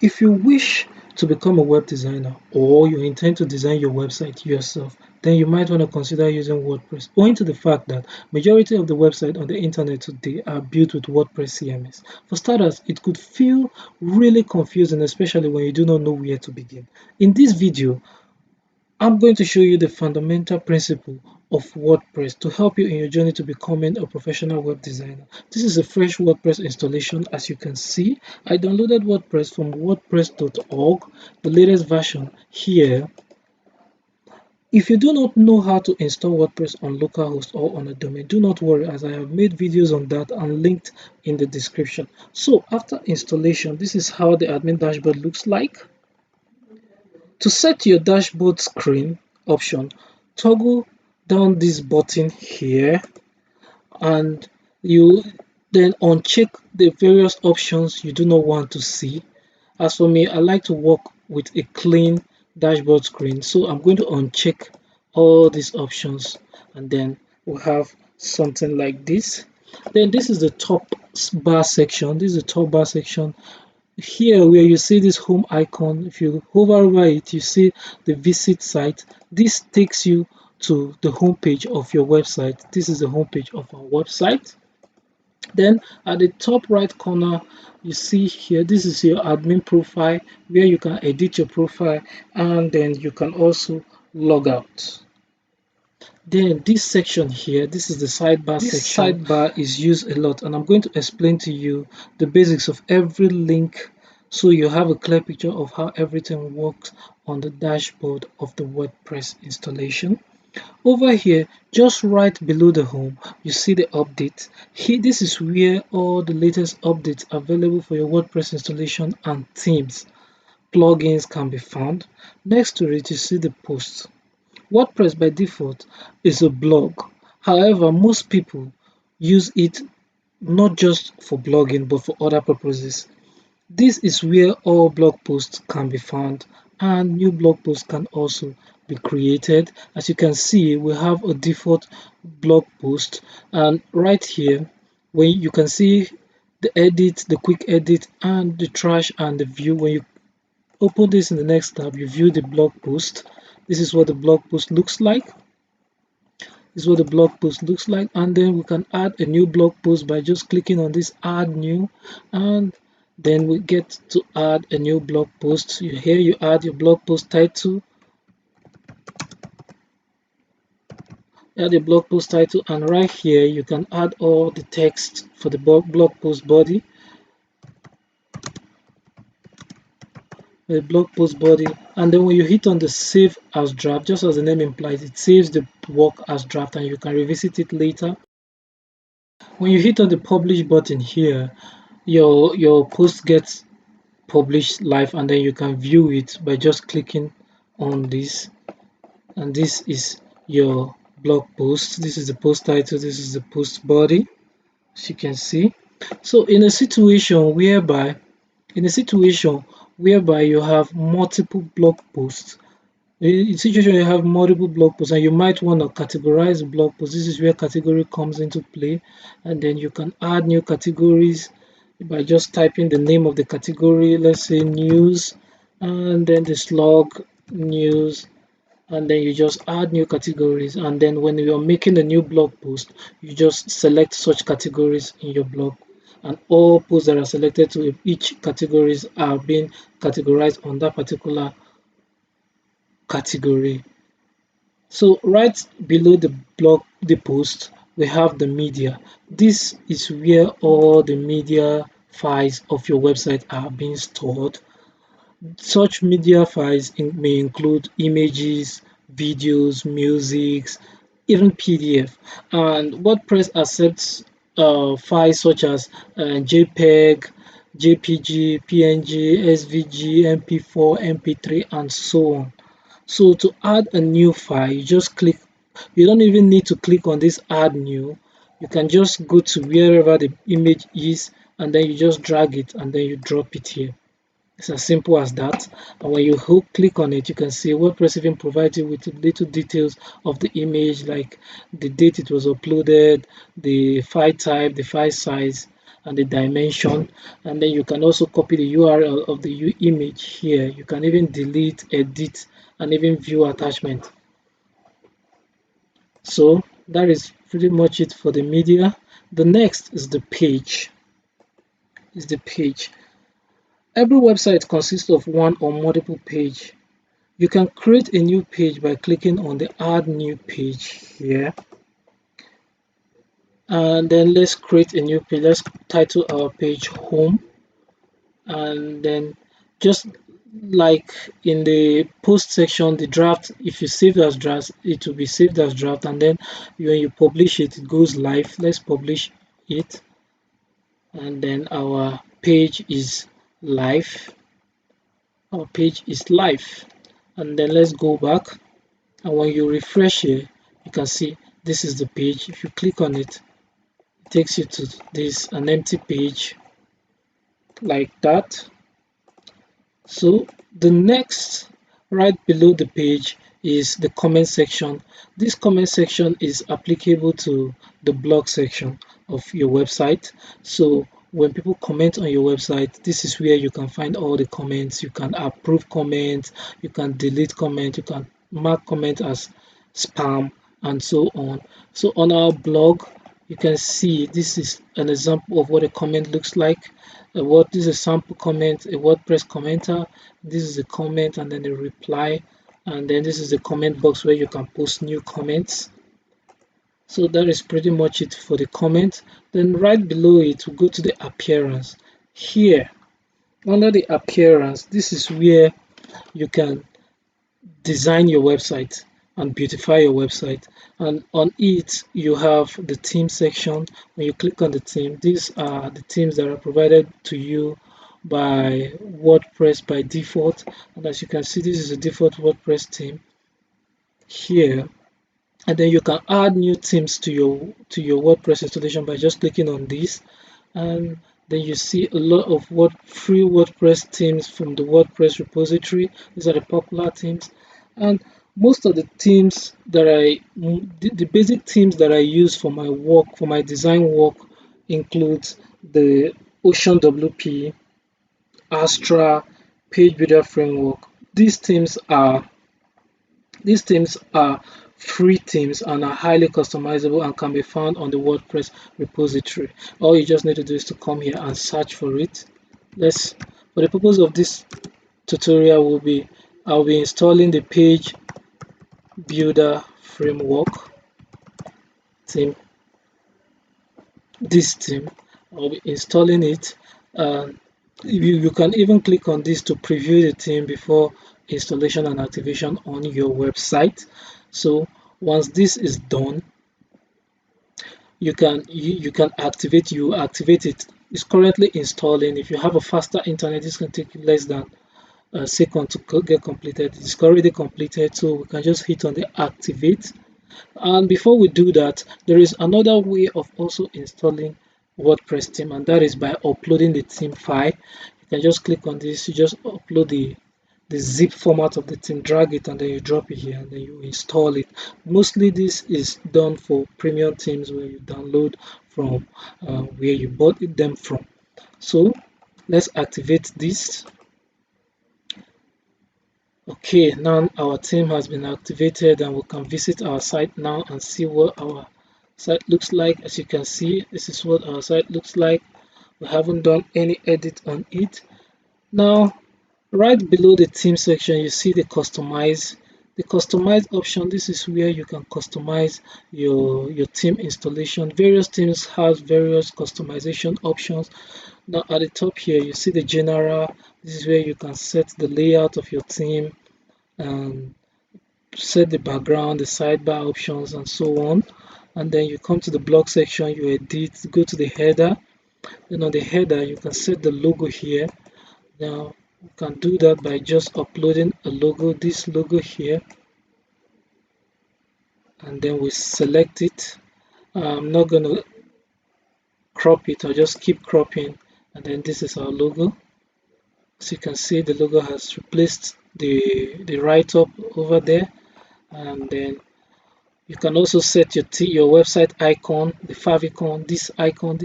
If you wish to become a web designer or you intend to design your website yourself, then you might want to consider using WordPress, owing to the fact that majority of the websites on the internet today are built with WordPress CMS. For starters, it could feel really confusing, especially when you do not know where to begin. In this video, I'm going to show you the fundamental principle of WordPress to help you in your journey to becoming a professional web designer. This is a fresh WordPress installation. As you can see, I downloaded WordPress from wordpress.org, the latest version here. If you do not know how to install WordPress on localhost or on a domain, do not worry, as I have made videos on that and linked in the description. So after installation, this is how the admin dashboard looks like. To set your dashboard screen option, toggle down this button here and you then uncheck the various options you do not want to see. As for me, I like to work with a clean dashboard screen, so I'm going to uncheck all these options and then we'll have something like this. Then this is the top bar section. This is the top bar section. Here where you see this home icon, if you hover over it, you see the visit site. This takes you to the home page of your website. This is the home page of our website. Then at the top right corner, you see here, this is your admin profile where you can edit your profile and then you can also log out. Then this section here, this is the sidebar section. This sidebar is used a lot and I'm going to explain to you the basics of every link so you have a clear picture of how everything works on the dashboard of the WordPress installation. Over here, just right below the home, you see the update. Here, this is where all the latest updates available for your WordPress installation and themes, plugins can be found. Next to it, you see the posts. WordPress by default is a blog. However, most people use it not just for blogging but for other purposes. This is where all blog posts can be found and new blog posts can also be created. As you can see, we have a default blog post and right here when you can see the edit, the quick edit and the trash and the view. When you open this in the next tab, you view the blog post. This is what the blog post looks like. This is what the blog post looks like, and then we can add a new blog post by just clicking on this add new, and then we get to add a new blog post. Here you add your blog post title, add a blog post title, and right here you can add all the text for the blog post body. The blog post body, and then when you hit on the save as draft, just as the name implies, it saves the work as draft and you can revisit it later. When you hit on the publish button here, your post gets published live and then you can view it by just clicking on this, and this is your blog post. This is the post title, this is the post body, as you can see. So in a situation whereby you have multiple blog posts, in situation you have multiple blog posts and you might want to categorize the blog posts, this is where category comes into play, and then you can add new categories by just typing the name of the category, let's say news, and then the slug news, and then you just add new categories, and then when you're making a new blog post, you just select such categories in your blog, and all posts that are selected to each categories are being categorized on that particular category. So right below the blog, the post, we have the media. This is where all the media files of your website are being stored. Such media files may include images, videos, music, even PDF. And WordPress accepts files such as JPEG, JPG, PNG, SVG, MP4, MP3, and so on. So to add a new file, you just click, you don't even need to click on this add new. You can just go to wherever the image is and then you just drag it and then you drop it here. It's as simple as that. And when you click on it, you can see WordPress even provides you with little details of the image, like the date it was uploaded, the file type, the file size, and the dimension, and then you can also copy the URL of the image here. You can even delete, edit, and even view attachment. So that is pretty much it for the media. The next is the page. Every website consists of one or multiple page. You can create a new page by clicking on the add new page here, and then let's create a new page. Let's title our page home, and then just like in the post section, the draft, if you save as draft, it will be saved as draft, and then when you publish it, it goes live. Let's publish it, and then our page is live. And then let's go back, and when you refresh here, you can see this is the page. If you click on it, it takes you to this an empty page like that. So the next, right below the page, is the comment section. This comment section is applicable to the blog section of your website. So when people comment on your website, this is where you can find all the comments. You can approve comments, you can delete comments, you can mark comment as spam, and so on. So on our blog, you can see this is an example of what a comment looks like. This is a sample comment, a WordPress commenter. This is a comment, and then a reply, and then this is the comment box where you can post new comments. So that is pretty much it for the comment. Then right below it, we go to the appearance. Here under the appearance, this is where you can design your website and beautify your website, and on it you have the theme section. When you click on the theme, these are the themes that are provided to you by WordPress by default, and as you can see, this is a default WordPress theme here. And then you can add new themes to your WordPress installation by just clicking on this, and then you see a lot of free WordPress themes from the WordPress repository. These are the popular themes, and most of the themes that the basic themes that I use for my work, for my design work, includes the Ocean WP, Astra, Page Builder Framework. These themes are free themes and are highly customizable and can be found on the WordPress repository. All you just need to do is to come here and search for it. For the purpose of this tutorial, I'll be installing the Page Builder Framework theme. This theme, I'll be installing it. You can even click on this to preview the theme before installation and activation on your website. So once this is done, you can activate it. It's currently installing. If you have a faster internet, this can take less than a second to get completed. It's already completed, so we can just hit on the activate. And before we do that, there is another way of also installing WordPress theme, and that is by uploading the theme file. You can just click on this, you just upload the zip format of the theme, drag it, and then you drop it here, and then you install it. Mostly this is done for premium themes where you download from where you bought them from. So let's activate this. Okay, now our theme has been activated, and we can visit our site now and see what our site looks like. As you can see, this is what our site looks like. We haven't done any edit on it. Now right below the theme section, you see the customize option. This is where you can customize your theme installation. Various themes have various customization options. Now at the top here, you see the general. This is where you can set the layout of your theme and set the background, the sidebar options, and so on. And then you come to the blog section, you edit, go to the header. Then on the header, you can set the logo here. Now you can do that by just uploading a logo, this logo here, and then we select it. I'm not going to crop it, I'll just keep cropping, and then this is our logo. As you can see, the logo has replaced the write-up over there, and then You can also set your website icon, the favicon, this icon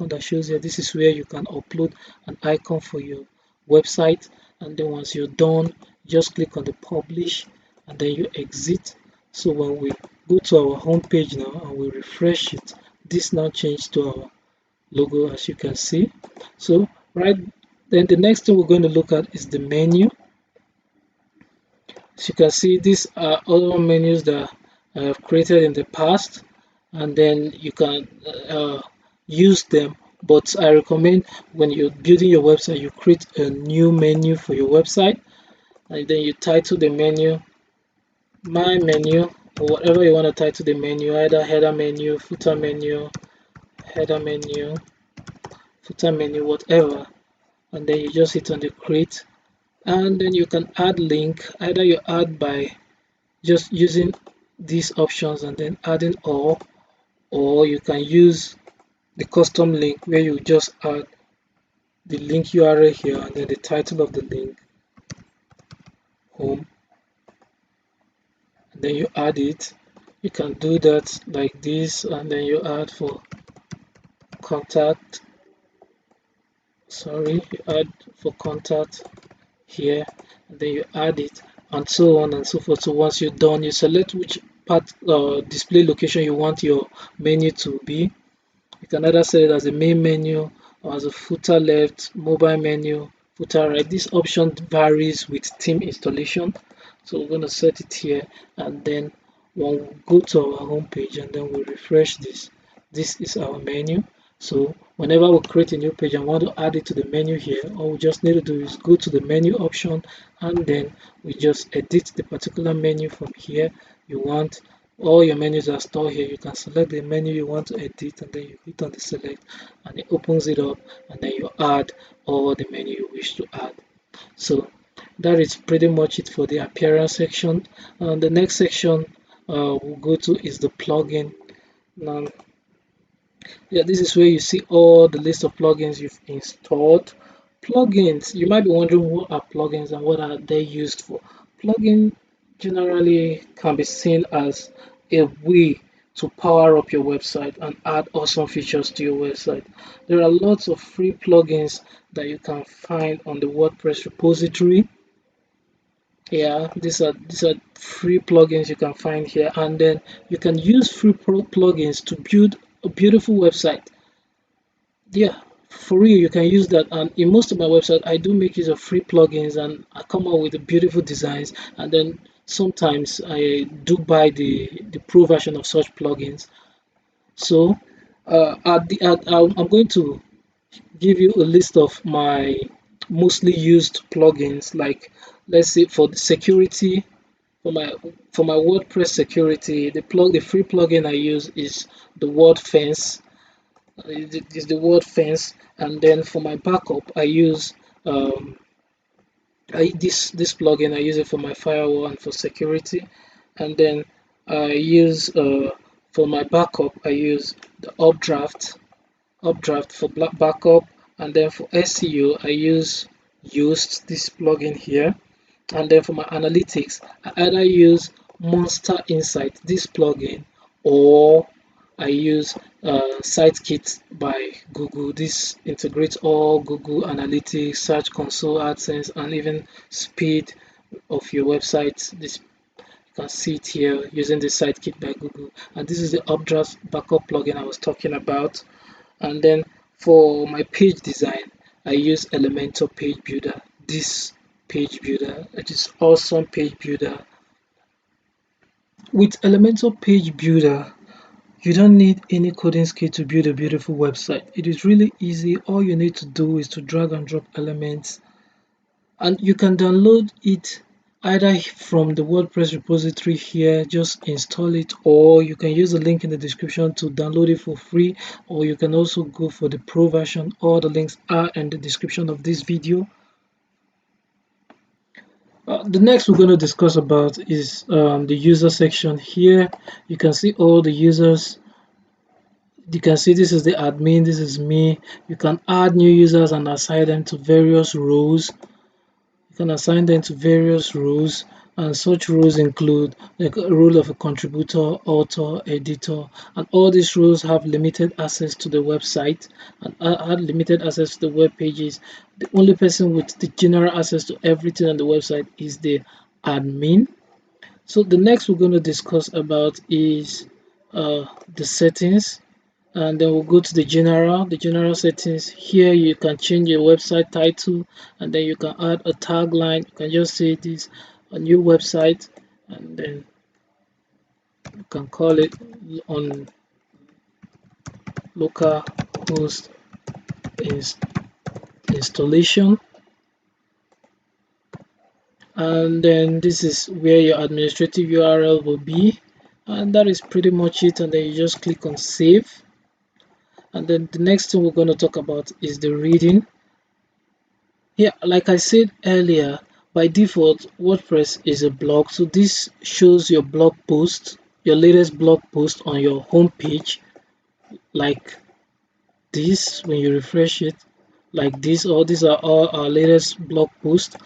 that shows here. This is where you can upload an icon for your website, and then once you're done, just click on the publish, and then you exit. So when we go to our home page now and we refresh it, this now changed to our logo, as you can see. So right then, the next thing we're going to look at is the menu. As you can see, these are other menus that I have created in the past, and then you can use them. But I recommend when you're building your website, you create a new menu for your website, and then you title the menu my menu, or whatever you want to title the menu, either header menu, header menu, footer menu, whatever. And then you just hit on the create, and then you can add link. Either you add by just using these options and then adding all, or you can use the custom link where you just add the link URL here and then the title of the link, home, and then you add it. You can do that like this, and then you add for contact, you add for contact here, and then you add it, and so on and so forth. So once you're done, you select which part display location you want your menu to be. You can either set it as a main menu or as a footer left, mobile menu, footer right. This option varies with theme installation. So we're going to set it here, and then when we go to our home page and then we refresh this is our menu. So whenever we create a new page and want to add it to the menu here, all we just need to do is go to the menu option, and then we just edit the particular menu from here. You want all your menus are stored here. You can select the menu you want to edit, and then you hit on the select, and it opens it up, and then you add all the menu you wish to add. So that is pretty much it for the appearance section. The next section we'll go to is the plugin. Now, yeah, this is where you see all the list of plugins you've installed. Plugins, you might be wondering what are plugins and what are they used for. Plugin generally can be seen as a way to power up your website and add awesome features to your website. There are lots of free plugins that you can find on the WordPress repository. Yeah, these are free plugins you can find here, and then you can use free plugins to build a beautiful website. Yeah, for real, you can use that. And in most of my website, I do make use of free plugins, and I come out with the beautiful designs. And then sometimes I do buy the pro version of such plugins. So I'm going to give you a list of my mostly used plugins. Like, let's say for the security, for my WordPress security, the free plugin I use is the word fence. Is the word fence, and then for my backup I use this plugin. I use it for my firewall and for security, and then I use for my backup I use the updraft for backup, and then for SEO I use Yoast, this plugin here, and then for my analytics I either use Monster Insight, this plugin, or I use SiteKit by Google. This integrates all Google Analytics, Search Console, AdSense, and even speed of your website. This, you can see it here using the SiteKit by Google. And this is the Updraft backup plugin I was talking about. And then for my page design, I use Elementor Page Builder. This page builder, it is awesome page builder. With Elementor Page Builder, you don't need any coding skill to build a beautiful website. It is really easy. All you need to do is to drag and drop elements, and you can download it either from the WordPress repository here, just install it, or you can use the link in the description to download it for free, or you can also go for the pro version. All the links are in the description of this video. The next we're going to discuss about is the user section. Here you can see all the users. You can see this is the admin, this is me. You can add new users and assign them to various roles. You can assign them to various roles. And such rules include like a rule of a contributor, author, editor, and all these rules have limited access to the website and had limited access to the web pages. The only person with the general access to everything on the website is the admin. So the next we're going to discuss about is the settings, and then we'll go to the general settings. Here you can change your website title, and then you can add a tagline. You can just say this a new website, and then you can call it on local host ins installation. And then this is where your administrative URL will be, and that is pretty much it. And then you just click on save. And then the next thing we're going to talk about is the reading. Yeah, like I said earlier, by default, WordPress is a blog. So this shows your blog post, your latest blog post on your home page, like this. When you refresh it, like this, all these are all our latest blog posts.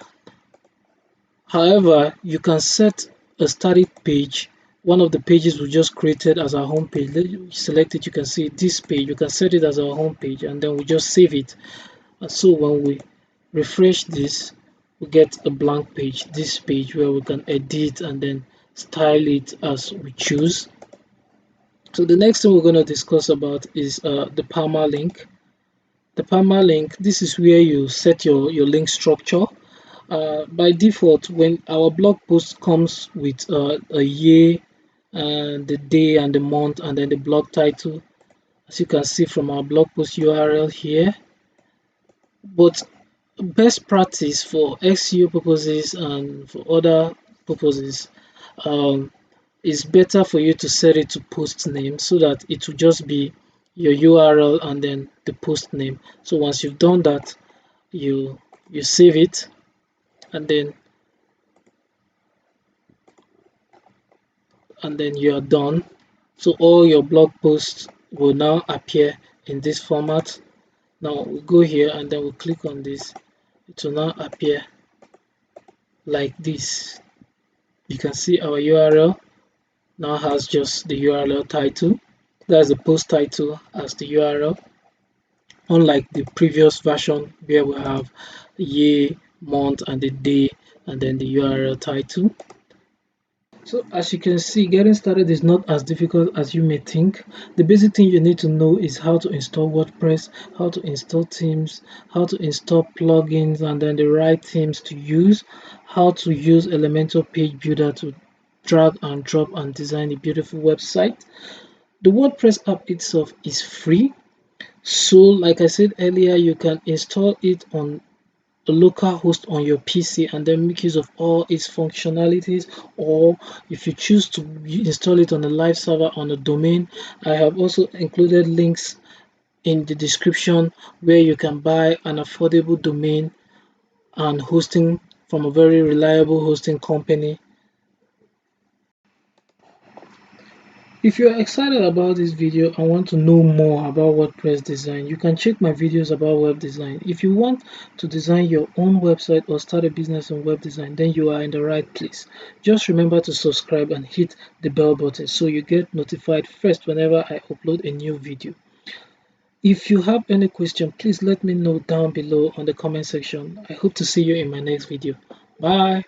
However, you can set a static page. One of the pages we just created as our home page. Let you select it, you can see this page. You can set it as our home page, and then we just save it. And so when we refresh this, we get a blank page, this page where we can edit and then style it as we choose. So the next thing we're going to discuss about is the permalink. The permalink, this is where you set your link structure. By default, when our blog post comes with a year and the day and the month and then the blog title, as you can see from our blog post URL here. But best practice for SEO purposes and for other purposes, um, it's better for you to set it to post name so that it will just be your URL and then the post name. So once you've done that, you save it, and then you are done. So all your blog posts will now appear in this format. Now we go here and then we click on this. It will now appear like this. You can see our URL now has just the URL title. That's the post title as the URL, unlike the previous version where we have the year, month, and the day, and then the URL title. So as you can see, getting started is not as difficult as you may think. The basic thing you need to know is how to install WordPress, how to install themes, how to install plugins, and then the right themes to use, how to use Elementor Page Builder to drag and drop and design a beautiful website. The WordPress app itself is free. So like I said earlier, you can install it on a local host on your PC and then make use of all its functionalities, or if you choose to install it on a live server on a domain, I have also included links in the description where you can buy an affordable domain and hosting from a very reliable hosting company. If you're excited about this video and want to know more about WordPress design, you can check my videos about web design. If you want to design your own website or start a business on web design, then you are in the right place. Just remember to subscribe and hit the bell button so you get notified first whenever I upload a new video. If you have any question, please let me know down below on the comment section. I hope to see you in my next video. Bye.